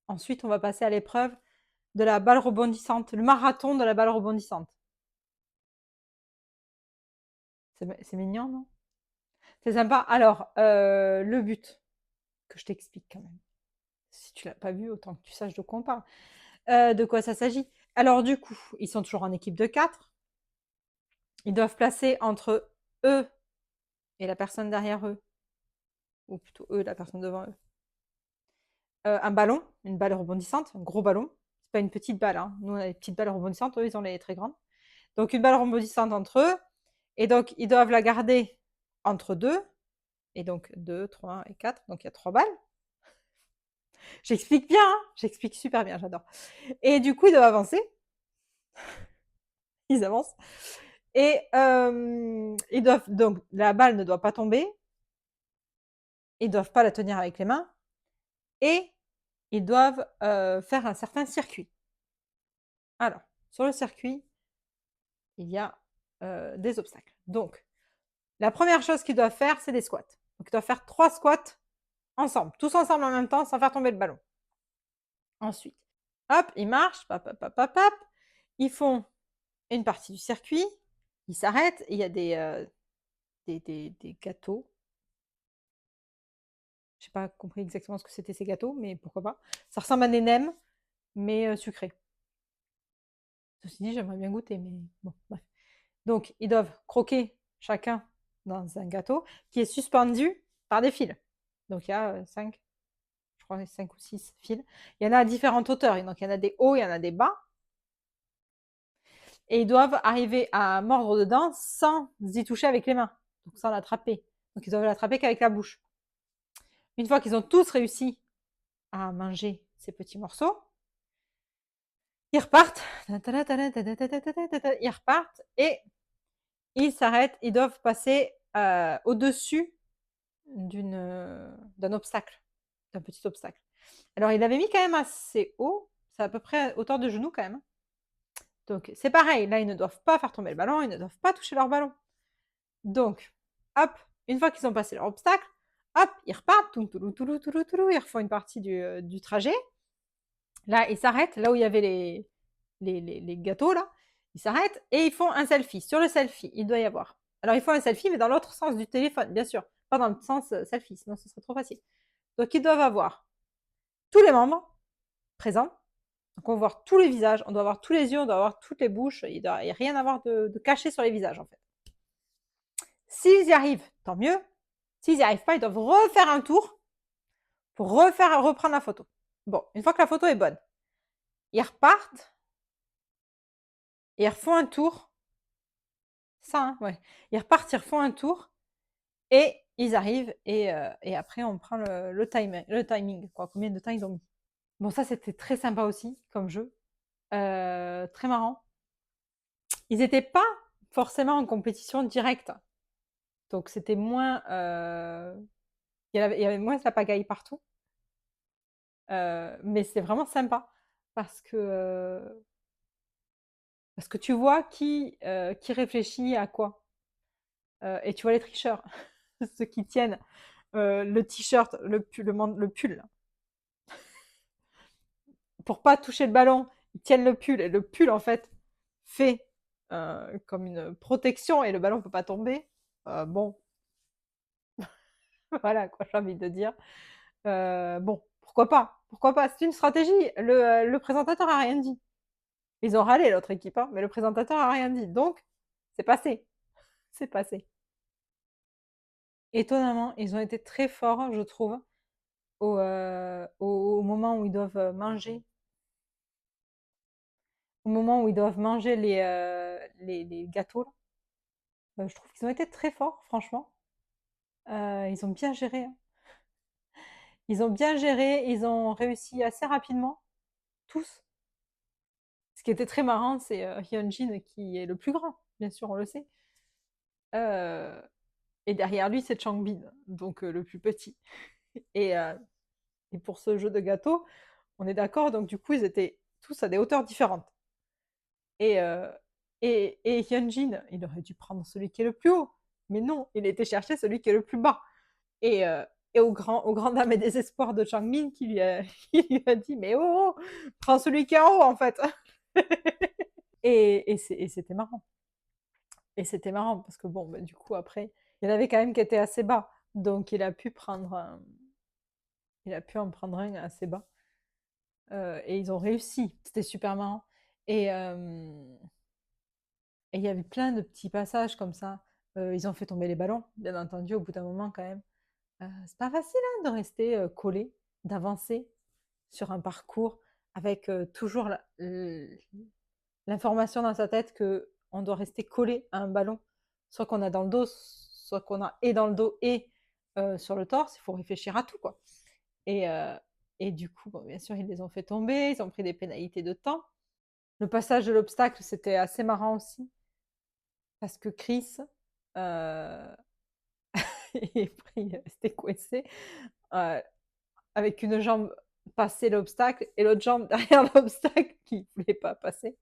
Ensuite, on va passer à l'épreuve de la balle rebondissante, le marathon de la balle rebondissante. C'est mignon, non? C'est sympa. Alors, le but, que je t'explique quand même. Si tu l'as pas vu, autant que tu saches de quoi on parle. De quoi ça s'agit? Alors du coup, ils sont toujours en équipe de 4. Ils doivent placer entre eux et la personne derrière eux, ou plutôt eux et la personne devant eux, un ballon, une balle rebondissante, un gros ballon. C'est pas une petite balle, hein. Nous, on a les petites balles rebondissantes, eux, ils ont les très grandes. Donc une balle rebondissante entre eux, et donc ils doivent la garder entre deux, et donc 2, 3 et 4, donc il y a 3 balles. J'explique bien, hein, j'explique super bien, j'adore. Et du coup, ils doivent avancer. Ils avancent. Et ils doivent donc la balle ne doit pas tomber. Ils doivent pas la tenir avec les mains. Et ils doivent faire un certain circuit. Alors, sur le circuit, il y a des obstacles. Donc, la première chose qu'ils doivent faire, c'est des squats. Donc, ils doivent faire 3 squats ensemble, tous ensemble en même temps, sans faire tomber le ballon. Ensuite, hop, ils marchent, pap, pap, pap, pap, pap. Ils font une partie du circuit, ils s'arrêtent, et il y a des gâteaux. J'ai pas compris exactement ce que c'était ces gâteaux, mais pourquoi pas. Ça ressemble à des nems, mais sucrés. Ceci dit, j'aimerais bien goûter, mais bon, bref. Donc, ils doivent croquer chacun dans un gâteau qui est suspendu par des fils. Donc, il y a 5, je crois, 5 ou 6 fils. Il y en a à différentes hauteurs. Donc, il y en a des hauts, il y en a des bas. Et ils doivent arriver à mordre dedans sans y toucher avec les mains. Donc, sans l'attraper. Donc, ils doivent l'attraper qu'avec la bouche. Une fois qu'ils ont tous réussi à manger ces petits morceaux, ils repartent. Ils repartent et ils s'arrêtent. Ils doivent passer au-dessus d'un obstacle, d'un petit obstacle. Alors, il l'avait mis quand même assez haut. C'est à peu près hauteur de genou quand même. Donc, c'est pareil. Là, ils ne doivent pas faire tomber le ballon. Ils ne doivent pas toucher leur ballon. Donc, hop, une fois qu'ils ont passé leur obstacle, hop, ils repartent. Ils refont une partie du trajet. Là, ils s'arrêtent. Là où il y avait les gâteaux, là, ils s'arrêtent et ils font un selfie. Sur le selfie, il doit y avoir. Alors, ils font un selfie, mais dans l'autre sens du téléphone, bien sûr. Pas dans le sens selfie, sinon ce serait trop facile. Donc, ils doivent avoir tous les membres présents. Donc, on doit voir tous les visages, on doit avoir tous les yeux, on doit avoir toutes les bouches. Il n'y a rien à avoir de caché sur les visages, en fait. S'ils y arrivent, tant mieux. S'ils n'y arrivent pas, ils doivent refaire un tour pour reprendre la photo. Bon, une fois que la photo est bonne, ils repartent et ils refont un tour. Ça, hein, ouais. Ils repartent, ils refont un tour et ils arrivent et après on prend le timing, quoi, combien de temps ils ont mis. Bon, ça c'était très sympa aussi comme jeu, très marrant. Ils n'étaient pas forcément en compétition directe, donc c'était moins, il y avait moins la pagaille partout, mais c'est vraiment sympa parce que tu vois qui réfléchit à quoi. Et tu vois les tricheurs, ceux qui tiennent le t-shirt, le pull, là. Pour pas toucher le ballon, ils tiennent le pull et le pull en fait fait comme une protection et le ballon peut pas tomber. Bon, voilà quoi, j'ai envie de dire. Bon, pourquoi pas? Pourquoi pas? C'est une stratégie. Le présentateur a rien dit. Ils ont râlé l'autre équipe, hein, mais le présentateur a rien dit. Donc, c'est passé. C'est passé. Étonnamment, ils ont été très forts, je trouve, au moment où ils doivent manger. Au moment où ils doivent manger les gâteaux, là. Je trouve qu'ils ont été très forts, franchement. Ils ont bien géré, hein. Ils ont bien géré, ils ont réussi assez rapidement, tous. Ce qui était très marrant, c'est Hyunjin qui est le plus grand, bien sûr, on le sait. Euh, et derrière lui, c'est Changbin, donc le plus petit. Et, euh, et pour ce jeu de gâteau, on est d'accord, donc du coup, ils étaient tous à des hauteurs différentes. Et, euh, et Hyunjin, il aurait dû prendre celui qui est le plus haut. Mais non, il était chercher celui qui est le plus bas. Et et au grand dam et désespoir de Changmin qui lui a, qui lui a dit mais oh, oh, prends celui qui est en haut en fait. Et c'était marrant. Et c'était marrant parce que bon, bah, du coup après, il y en avait quand même qui étaient assez bas, donc il a pu en prendre un assez bas. Et ils ont réussi, c'était super marrant. Et et il y avait plein de petits passages comme ça. Ils ont fait tomber les ballons, bien entendu, au bout d'un moment quand même. C'est pas facile hein, de rester collé, d'avancer sur un parcours avec toujours l'information dans sa tête que on doit rester collé à un ballon, soit qu'on a dans le dos, soit qu'on a et dans le dos et sur le torse. Il faut réfléchir à tout, quoi. Et, euh, et du coup, bon, bien sûr, ils les ont fait tomber, ils ont pris des pénalités de temps. Le passage de l'obstacle, c'était assez marrant aussi, parce que Chris, euh, c'était coincé avec une jambe passer l'obstacle et l'autre jambe derrière l'obstacle qui ne voulait pas passer.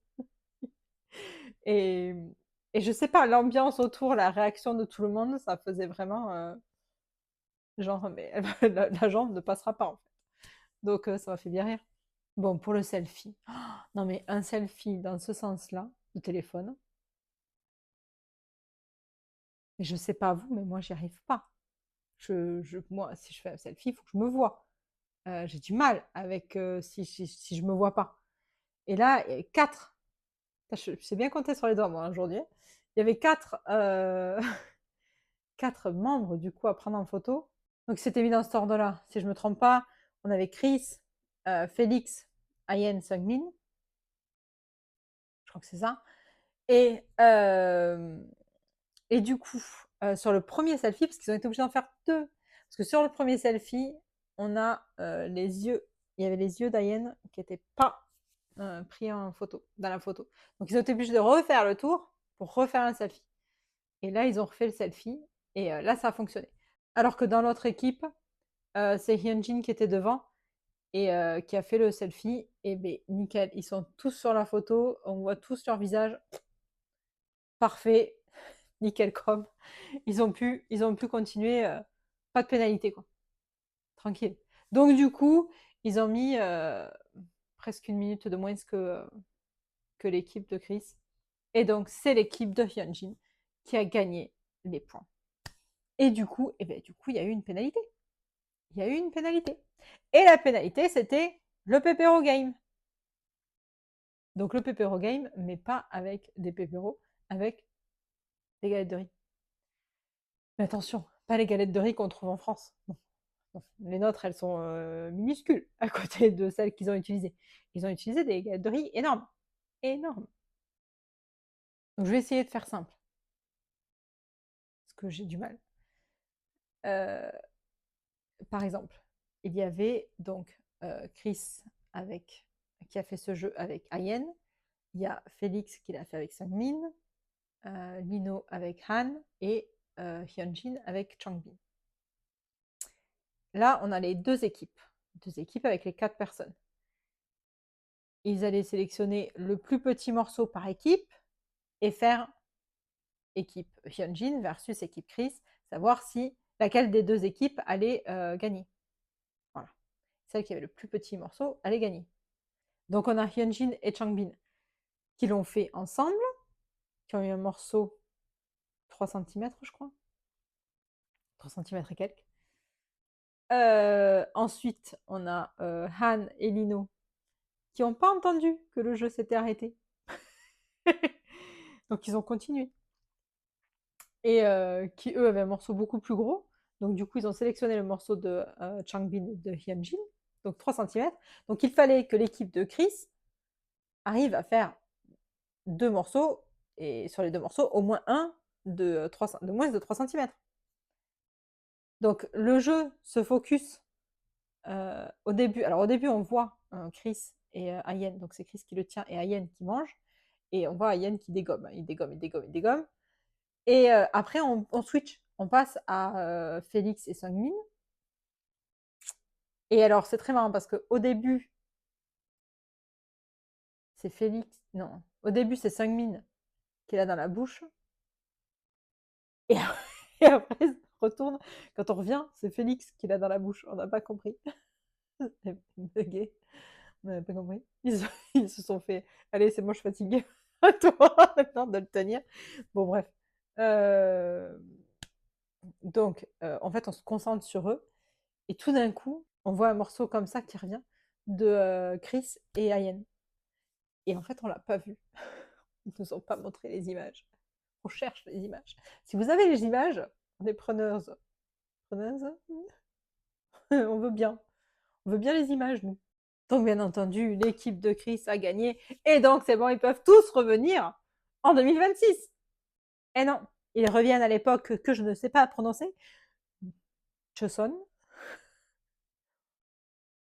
Et, et je sais pas, l'ambiance autour, la réaction de tout le monde, ça faisait vraiment genre, mais la jambe ne passera pas en fait. Donc ça m'a fait bien rire. Bon, pour le selfie. Oh, non, mais un selfie dans ce sens-là, du téléphone, et je sais pas vous, mais moi, j'y arrive pas. Moi, si je fais un selfie, il faut que je me vois. J'ai du mal avec si je me vois pas. Et là, il y avait quatre. Je sais bien compter sur les doigts, moi, aujourd'hui. Il y avait quatre membres, du coup, à prendre en photo. Donc, c'était mis dans cet ordre-là. Si je me trompe pas, on avait Chris, Félix, Ayen, Sungmin. Je crois que c'est ça. Et, euh, et du coup, sur le premier selfie, parce qu'ils ont été obligés d'en faire deux, parce que sur le premier selfie, on a les yeux, il y avait les yeux d'Ayen qui n'étaient pas pris en photo, dans la photo. Donc ils ont été obligés de refaire le tour pour refaire un selfie. Et là, ils ont refait le selfie, et là, ça a fonctionné. Alors que dans l'autre équipe, c'est Hyunjin qui était devant, et qui a fait le selfie, et ben nickel, ils sont tous sur la photo, on voit tous leur visage, parfait, nickel chrome. Ils ont pu continuer, pas de pénalité, quoi. Tranquille. Donc, du coup, ils ont mis presque une minute de moins que l'équipe de Chris. Et donc, c'est l'équipe de Hyunjin qui a gagné les points. Et du coup, il y a eu une pénalité. Il y a eu une pénalité. Et la pénalité, c'était le pépéro game. Donc, le pépéro game, mais pas avec des pépéros, avec des galettes de riz. Mais attention, pas les galettes de riz qu'on trouve en France. Non. Les nôtres, elles sont minuscules à côté de celles qu'ils ont utilisées. Ils ont utilisé des galettes de riz énormes. Énormes. Donc je vais essayer de faire simple. Parce que j'ai du mal. Euh, Par exemple, il y avait donc Chris qui a fait ce jeu avec Ayen. Il y a Félix qui l'a fait avec Sungmin. Lino avec Han. Et Hyunjin avec Changbin. Là, on a les deux équipes. Deux équipes avec les 4 personnes. Ils allaient sélectionner le plus petit morceau par équipe et faire équipe Hyunjin versus équipe Chris, savoir si laquelle des deux équipes allait gagner. Voilà. Celle qui avait le plus petit morceau allait gagner. Donc on a Hyunjin et Changbin qui l'ont fait ensemble, qui ont eu un morceau 3 cm, je crois. 3 cm et quelques. Ensuite, on a Han et Lino qui n'ont pas entendu que le jeu s'était arrêté. Donc ils ont continué. Et qui, eux, avaient un morceau beaucoup plus gros. Donc du coup, ils ont sélectionné le morceau de Changbin et de Hyunjin, donc 3 cm. Donc il fallait que l'équipe de Chris arrive à faire deux morceaux, et sur les deux morceaux, au moins un de moins de 3 cm. Donc le jeu se focus au début. Alors au début, on voit Chris et Ayen, donc c'est Chris qui le tient et Ayen qui mange. Et on voit Ayen qui dégomme, il dégomme, il dégomme, il dégomme. Et après, on switch, on passe à Félix et Sungmin. Et alors, c'est très marrant parce qu'au début, c'est Félix. Non, au début, c'est Sungmin qui l'a dans la bouche. Et, et après, retourne, quand on revient, c'est Félix qui l'a dans la bouche. On n'a pas compris. Bugué. On n'a pas compris. Ils se sont fait, allez, c'est moi, je suis fatiguée. À toi maintenant de le tenir. Bon, bref. Donc, en fait, on se concentre sur eux. Et tout d'un coup, on voit un morceau comme ça qui revient de Chris et Ayen. Et en fait, on l'a pas vu. Ils nous ont pas montré les images. On cherche les images. Si vous avez les images, on est preneuses. Preneuses. On veut bien. On veut bien les images, nous. Donc, bien entendu, l'équipe de Chris a gagné. Et donc, c'est bon, ils peuvent tous revenir en 2026. Et non, ils reviennent à l'époque que je ne sais pas prononcer. Choson.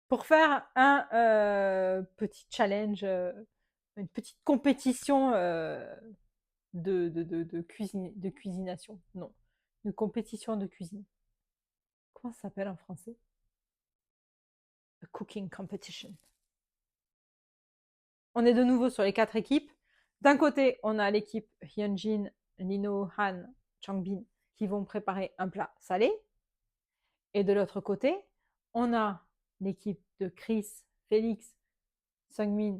Pour faire un petit challenge, une petite compétition de cuisination. Non, de compétition de cuisine. Comment ça s'appelle en français? A cooking competition. On est de nouveau sur les 4 équipes. D'un côté, on a l'équipe Hyunjin, Lino, Han, Changbin qui vont préparer un plat salé. Et de l'autre côté, on a l'équipe de Chris, Félix, Sungmin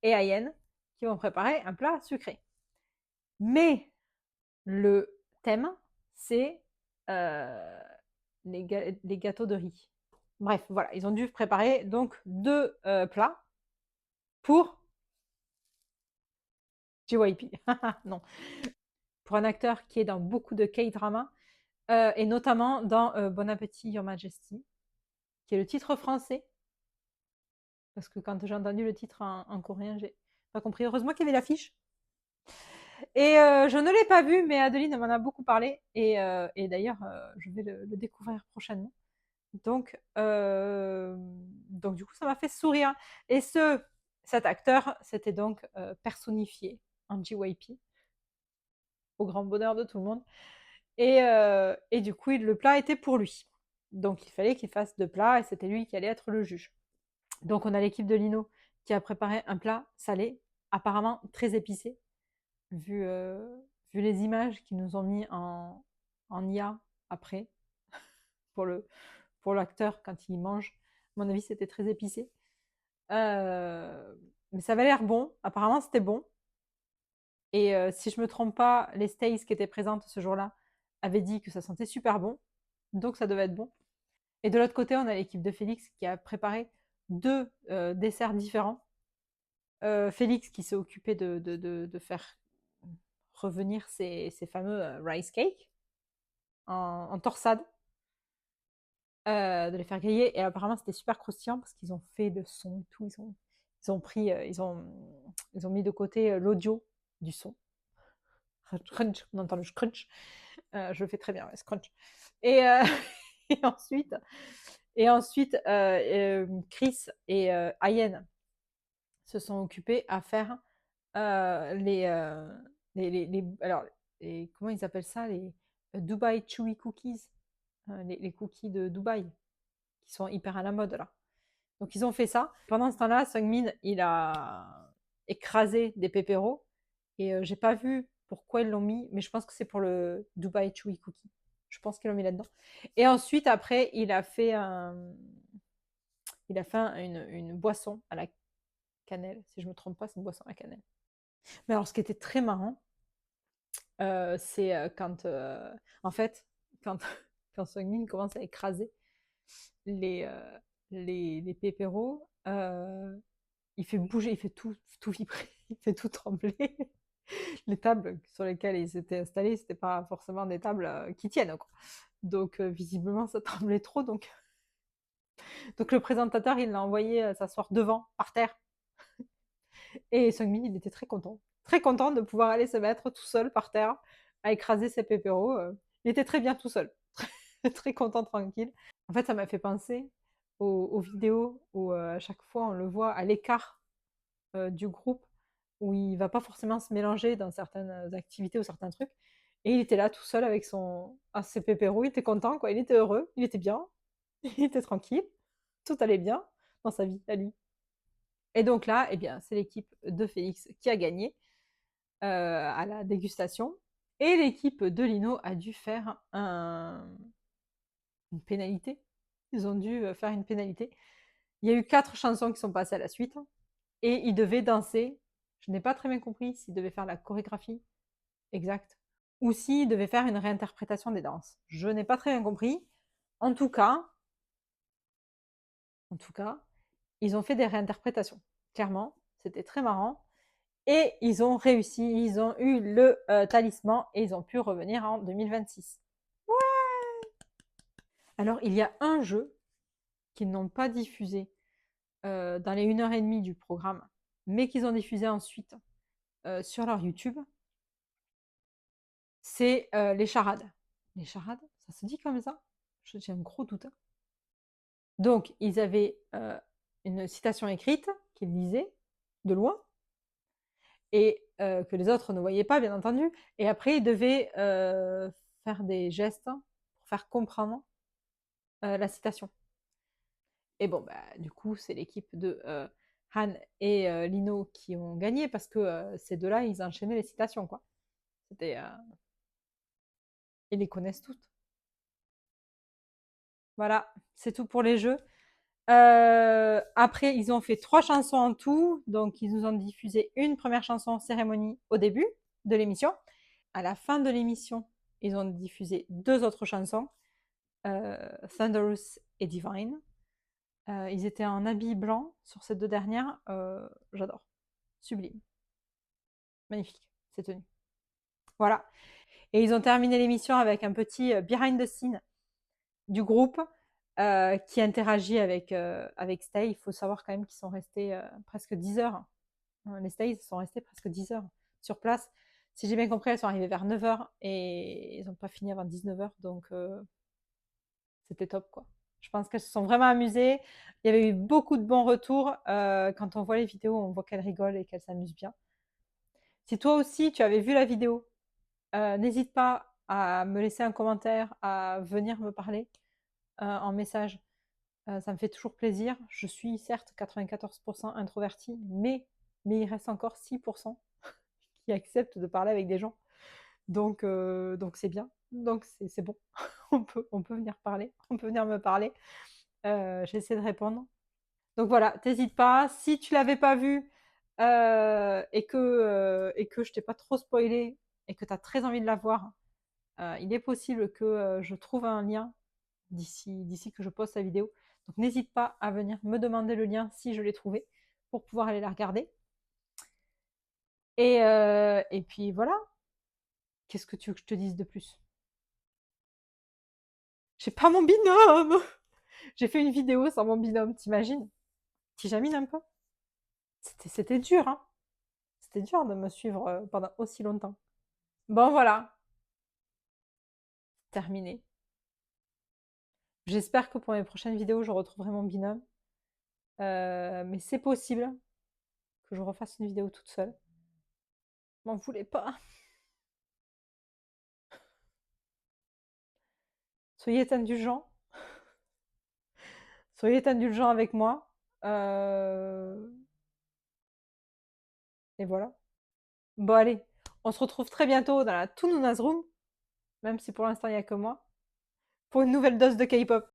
et Ayen qui vont préparer un plat sucré. Mais le thème, c'est les gâteaux de riz. Bref, voilà, ils ont dû préparer donc 2 plats pour JYP. Non. Pour un acteur qui est dans beaucoup de K-drama, et notamment dans Bon Appétit, Your Majesty, qui est le titre français. Parce que quand j'ai entendu le titre en coréen, j'ai pas compris. Heureusement qu'il y avait l'affiche. Et je ne l'ai pas vu, mais Adeline m'en a beaucoup parlé. Et d'ailleurs, je vais le découvrir prochainement. Donc, du coup, ça m'a fait sourire. Et cet acteur s'était donc personnifié en JYP, au grand bonheur de tout le monde. Et du coup, le plat était pour lui. Donc, il fallait qu'il fasse 2 plats et c'était lui qui allait être le juge. Donc, on a l'équipe de Lino qui a préparé un plat salé, apparemment très épicé, vu les images qu'ils nous ont mis en IA après, pour l'acteur quand il mange. À mon avis, c'était très épicé. Mais ça avait l'air bon. Apparemment, c'était bon. Et si je me trompe pas, les Stays qui étaient présentes ce jour-là avaient dit que ça sentait super bon. Donc, ça devait être bon. Et de l'autre côté, on a l'équipe de Félix qui a préparé 2 desserts différents. Félix qui s'est occupé de faire revenir ces fameux rice cakes en torsade, de les faire griller. Et apparemment, c'était super croustillant parce qu'ils ont fait le son et tout. Ils ont pris, ils ont mis de côté l'audio du son. Crunch, on entend le crunch. Je le fais très bien, ouais, ce crunch. Et, et ensuite, Chris et Ayen se sont occupés à faire alors, comment ils appellent ça, les Dubai Chewy Cookies, les cookies de Dubaï, qui sont hyper à la mode là. Donc ils ont fait ça. Pendant ce temps-là, Sungmin, il a écrasé des pépéros et j'ai pas vu pourquoi ils l'ont mis, mais je pense que c'est pour le Dubai Chewy Cookie. Je pense qu'ils l'ont mis là-dedans. Et ensuite, après, il a fait une boisson à la cannelle. Si je me trompe pas, c'est une boisson à la cannelle. Mais alors, ce qui était très marrant, c'est en fait, quand, quand Sungmin commence à écraser les, pépéros, il fait bouger, il fait tout vibrer, il fait tout trembler. Les tables sur lesquelles ils s'étaient installés, c'était pas forcément des tables qui tiennent, quoi. Donc, visiblement, ça tremblait trop. Donc le présentateur, il l'a envoyé s'asseoir devant, par terre. Et Sungmin, il était très content. Très content de pouvoir aller se mettre tout seul par terre à écraser ses pépéros. Il était très bien tout seul. Très content, tranquille. En fait, ça m'a fait penser aux vidéos où à chaque fois on le voit à l'écart du groupe, où il va pas forcément se mélanger dans certaines activités ou certains trucs. Et il était là tout seul avec ses pépéros. Il était content, quoi. Il était heureux. Il était bien. Il était tranquille. Tout allait bien dans sa vie à lui. Et donc là, eh bien, c'est l'équipe de Félix qui a gagné à la dégustation. Et l'équipe de Lino a dû faire une pénalité. Ils ont dû faire une pénalité. Il y a eu 4 chansons qui sont passées à la suite. Et ils devaient danser. Je n'ai pas très bien compris s'ils devaient faire la chorégraphie exacte ou s'ils devaient faire une réinterprétation des danses. Je n'ai pas très bien compris. En tout cas, ils ont fait des réinterprétations. Clairement, c'était très marrant. Et ils ont réussi, ils ont eu le talisman et ils ont pu revenir en 2026. Ouais. Alors, il y a un jeu qu'ils n'ont pas diffusé dans les 1h30 du programme, mais qu'ils ont diffusé ensuite sur leur YouTube. C'est les charades. Les charades, ça se dit comme ça? J'ai un gros doute. Donc, ils avaient une citation écrite qu'ils lisaient de loin et que les autres ne voyaient pas, bien entendu. Et après, ils devaient faire des gestes pour faire comprendre la citation. Et bon, bah, du coup, c'est l'équipe de Han et Lino qui ont gagné parce que ces deux-là, ils enchaînaient les citations, quoi. C'était, ils les connaissent toutes. Voilà, c'est tout pour les jeux. Après, ils ont fait 3 chansons en tout. Donc, ils nous ont diffusé une première chanson cérémonie au début de l'émission. À la fin de l'émission, ils ont diffusé 2 autres chansons, Thunderous et Divine. Ils étaient en habit blanc sur ces 2 dernières. J'adore. Sublime. Magnifique, ces tenues. Voilà. Et ils ont terminé l'émission avec un petit behind the scene du groupe qui interagit avec Stay. Il faut savoir quand même qu'ils sont restés presque 10 heures. Les Stays sont restés presque 10 heures sur place. Si j'ai bien compris, elles sont arrivées vers 9 heures et ils n'ont pas fini avant 19 heures. Donc, c'était top, quoi. Je pense qu'elles se sont vraiment amusées. Il y avait eu beaucoup de bons retours. Quand on voit les vidéos, on voit qu'elles rigolent et qu'elles s'amusent bien. Si toi aussi, tu avais vu la vidéo, n'hésite pas à me laisser un commentaire, à venir me parler en message. Ça me fait toujours plaisir. Je suis certes 94% introvertie, mais il reste encore 6% qui acceptent de parler avec des gens. Donc c'est bien. Donc c'est bon. On peut venir parler. On peut venir me parler. J'essaie de répondre. Donc voilà, t'hésites pas. Si tu l'avais pas vu et que je t'ai pas trop spoilé et que tu as très envie de la voir, il est possible que je trouve un lien d'ici que je poste la vidéo. Donc n'hésite pas à venir me demander le lien si je l'ai trouvé pour pouvoir aller la regarder. Et puis voilà. Qu'est-ce que tu veux que je te dise de plus? J'ai pas mon binôme. J'ai fait une vidéo sans mon binôme, t'imagines? T'imagines un peu? C'était dur, hein? C'était dur de me suivre pendant aussi longtemps. Bon, voilà, terminé. J'espère que pour mes prochaines vidéos, je retrouverai mon binôme. Mais c'est possible que je refasse une vidéo toute seule. M'en voulez pas. Soyez indulgents. Soyez indulgents avec moi. Et voilà. Bon, allez. On se retrouve très bientôt dans la Toonoonas Room, même si pour l'instant il n'y a que moi, pour une nouvelle dose de K-pop.